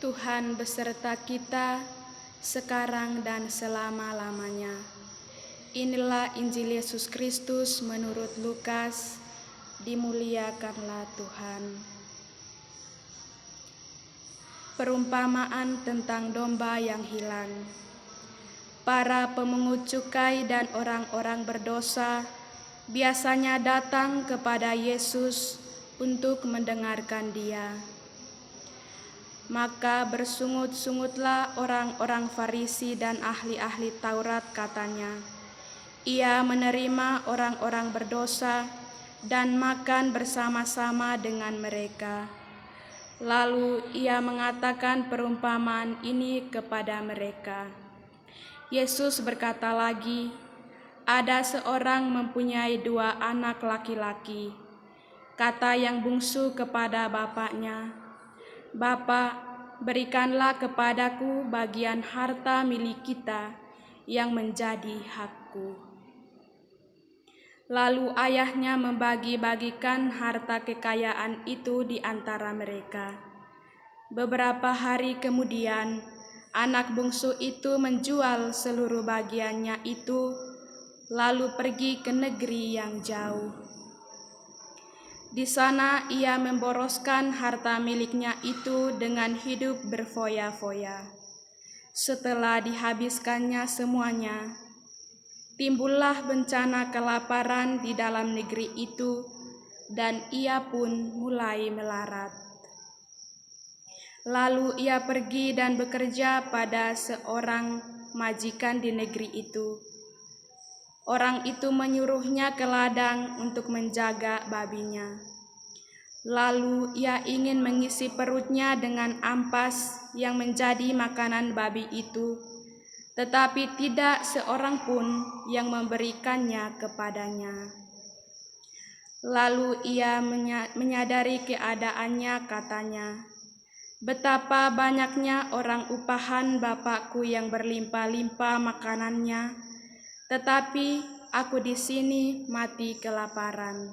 Tuhan beserta kita sekarang dan selama-lamanya. Inilah Injil Yesus Kristus menurut Lukas. Dimuliakanlah Tuhan. Perumpamaan tentang domba yang hilang. Para pemungut cukai dan orang-orang berdosa biasanya datang kepada Yesus untuk mendengarkan Dia. Maka bersungut-sungutlah orang-orang Farisi dan ahli-ahli Taurat, katanya, "Ia menerima orang-orang berdosa dan makan bersama-sama dengan mereka." Lalu ia mengatakan perumpamaan ini kepada mereka. Yesus berkata lagi, "Ada seorang mempunyai 2 anak laki-laki. Kata yang bungsu kepada bapaknya, 'Bapa, berikanlah kepadaku bagian harta milik kita yang menjadi hakku.' Lalu ayahnya membagi-bagikan harta kekayaan itu di antara mereka. Beberapa hari kemudian, anak bungsu itu menjual seluruh bagiannya itu, lalu pergi ke negeri yang jauh. Di sana ia memboroskan harta miliknya itu dengan hidup berfoya-foya. Setelah dihabiskannya semuanya, timbullah bencana kelaparan di dalam negeri itu, dan ia pun mulai melarat. Lalu ia pergi dan bekerja pada seorang majikan di negeri itu. Orang itu menyuruhnya ke ladang untuk menjaga babinya. Lalu ia ingin mengisi perutnya dengan ampas yang menjadi makanan babi itu, tetapi tidak seorang pun yang memberikannya kepadanya. Lalu ia menyadari keadaannya, katanya, 'Betapa banyaknya orang upahan Bapakku yang berlimpah-limpah makanannya, tetapi aku di sini mati kelaparan.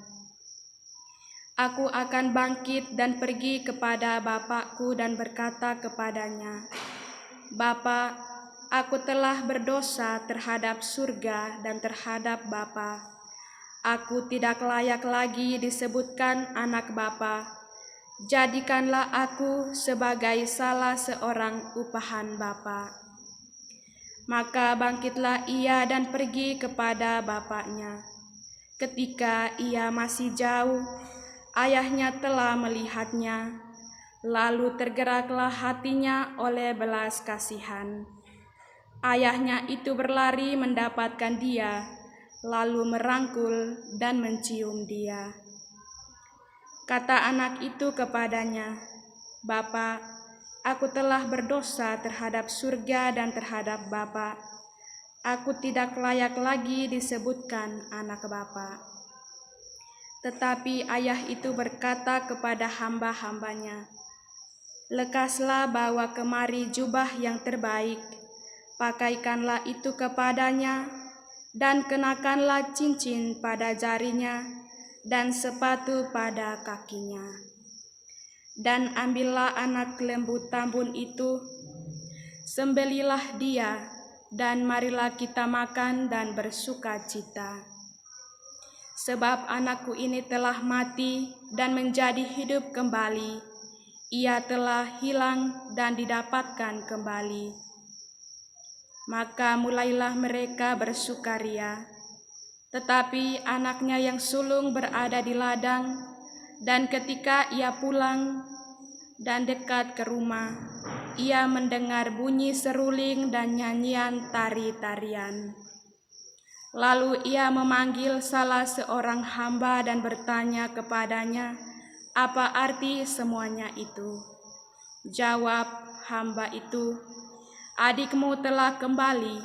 Aku akan bangkit dan pergi kepada Bapakku dan berkata kepadanya, Bapa, aku telah berdosa terhadap surga dan terhadap Bapa. Aku tidak layak lagi disebutkan anak Bapa. Jadikanlah aku sebagai salah seorang upahan Bapa.' Maka bangkitlah ia dan pergi kepada bapaknya. Ketika ia masih jauh, ayahnya telah melihatnya, lalu tergeraklah hatinya oleh belas kasihan. Ayahnya itu berlari mendapatkan dia, lalu merangkul dan mencium dia. Kata anak itu kepadanya, 'Bapa, aku telah berdosa terhadap surga dan terhadap Bapa. Aku tidak layak lagi disebutkan anak Bapa.' Tetapi ayah itu berkata kepada hamba-hambanya, 'Lekaslah bawa kemari jubah yang terbaik, pakaikanlah itu kepadanya, dan kenakanlah cincin pada jarinya, dan sepatu pada kakinya. Dan ambillah anak lembu tambun itu, sembelilah dia, dan marilah kita makan dan bersuka cita. Sebab anakku ini telah mati dan menjadi hidup kembali. Ia telah hilang dan didapatkan kembali.' Maka mulailah mereka bersukaria. Tetapi anaknya yang sulung berada di ladang, dan ketika ia pulang dan dekat ke rumah, ia mendengar bunyi seruling dan nyanyian tari-tarian. Lalu ia memanggil salah seorang hamba dan bertanya kepadanya, apa arti semuanya itu? Jawab hamba itu, 'Adikmu telah kembali,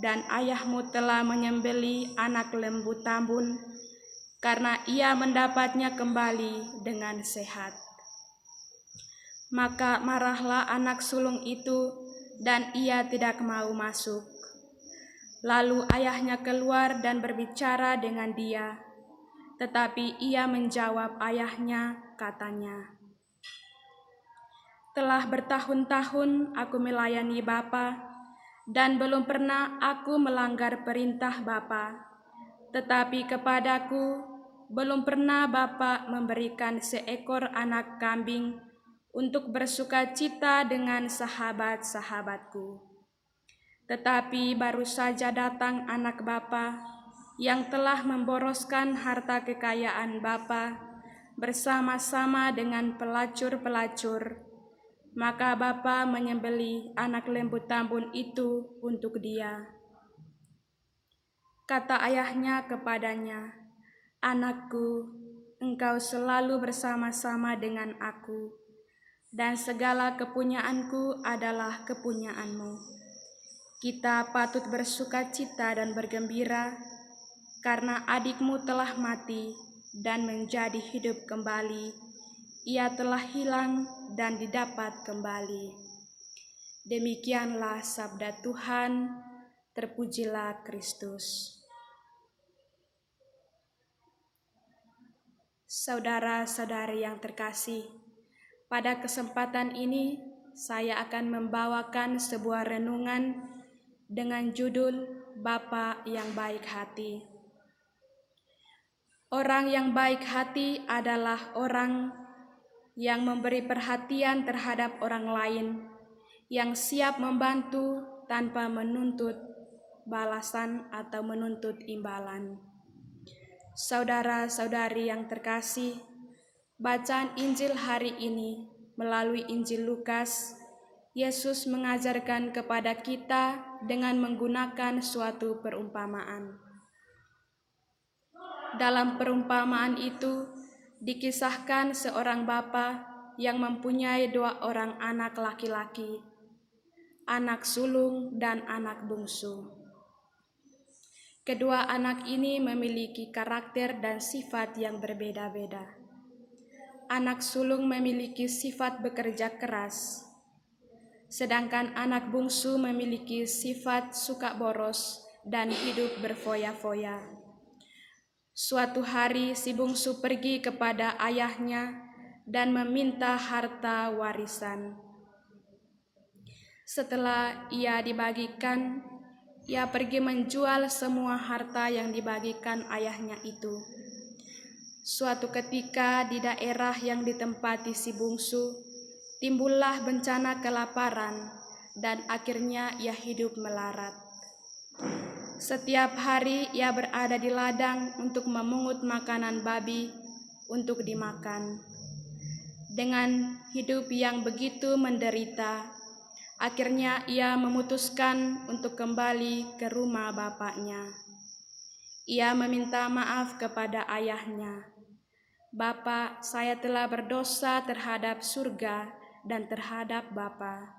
dan ayahmu telah menyembelih anak lembu tambun, karena ia mendapatnya kembali dengan sehat.' Maka marahlah anak sulung itu, dan ia tidak mau masuk. Lalu ayahnya keluar dan berbicara dengan dia, tetapi ia menjawab ayahnya, katanya, Telah bertahun-tahun aku melayani Bapa, dan belum pernah aku melanggar perintah Bapa. Tetapi kepadaku belum pernah Bapa memberikan seekor anak kambing untuk bersukacita dengan sahabat-sahabatku. Tetapi baru saja datang anak Bapa yang telah memboroskan harta kekayaan Bapa bersama-sama dengan pelacur-pelacur. Maka Bapa menyembelih anak lembu tambun itu untuk dia. Kata ayahnya kepadanya, "Anakku, engkau selalu bersama-sama dengan aku, dan segala kepunyaanku adalah kepunyaanmu. Kita patut bersukacita dan bergembira, karena adikmu telah mati dan menjadi hidup kembali. Ia telah hilang dan didapat kembali." Demikianlah sabda Tuhan, terpujilah Kristus. Saudara-saudari yang terkasih, pada kesempatan ini saya akan membawakan sebuah renungan dengan judul Bapa yang Baik Hati. Orang yang baik hati adalah orang yang memberi perhatian terhadap orang lain, yang siap membantu tanpa menuntut balasan atau menuntut imbalan. Saudara-saudari yang terkasih, bacaan Injil hari ini melalui Injil Lukas, Yesus mengajarkan kepada kita dengan menggunakan suatu perumpamaan. Dalam perumpamaan itu dikisahkan seorang bapa yang mempunyai 2 orang anak laki-laki, anak sulung dan anak bungsu. Kedua anak ini memiliki karakter dan sifat yang berbeda-beda. Anak sulung memiliki sifat bekerja keras, sedangkan anak bungsu memiliki sifat suka boros dan hidup berfoya-foya. Suatu hari si bungsu pergi kepada ayahnya dan meminta harta warisan. Setelah ia dibagikan, ia pergi menjual semua harta yang dibagikan ayahnya itu. Suatu ketika di daerah yang ditempati si bungsu, timbullah bencana kelaparan dan akhirnya ia hidup melarat. Setiap hari ia berada di ladang untuk memungut makanan babi untuk dimakan. Dengan hidup yang begitu menderita, akhirnya ia memutuskan untuk kembali ke rumah bapaknya. Ia meminta maaf kepada ayahnya. "Bapa, saya telah berdosa terhadap surga dan terhadap Bapa."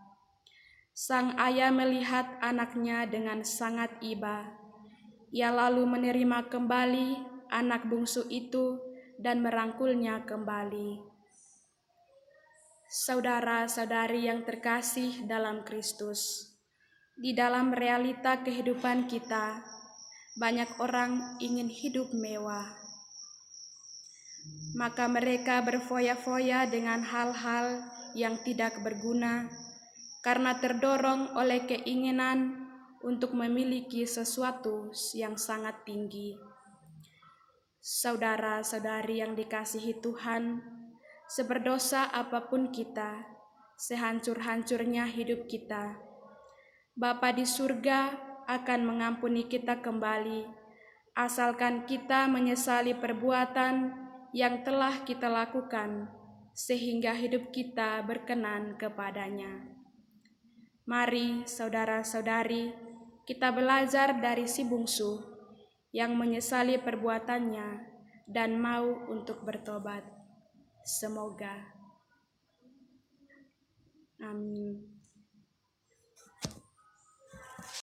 Sang ayah melihat anaknya dengan sangat iba. Ia lalu menerima kembali anak bungsu itu dan merangkulnya kembali. Saudara-saudari yang terkasih dalam Kristus, di dalam realita kehidupan kita, banyak orang ingin hidup mewah. Maka mereka berfoya-foya dengan hal-hal yang tidak berguna karena terdorong oleh keinginan untuk memiliki sesuatu yang sangat tinggi. Saudara-saudari yang dikasihi Tuhan, seberdosa apapun kita, sehancur-hancurnya hidup kita, Bapa di surga akan mengampuni kita kembali, asalkan kita menyesali perbuatan yang telah kita lakukan, sehingga hidup kita berkenan kepadanya. Mari saudara-saudari, kita belajar dari si bungsu yang menyesali perbuatannya dan mau untuk bertobat. Semoga. Amin.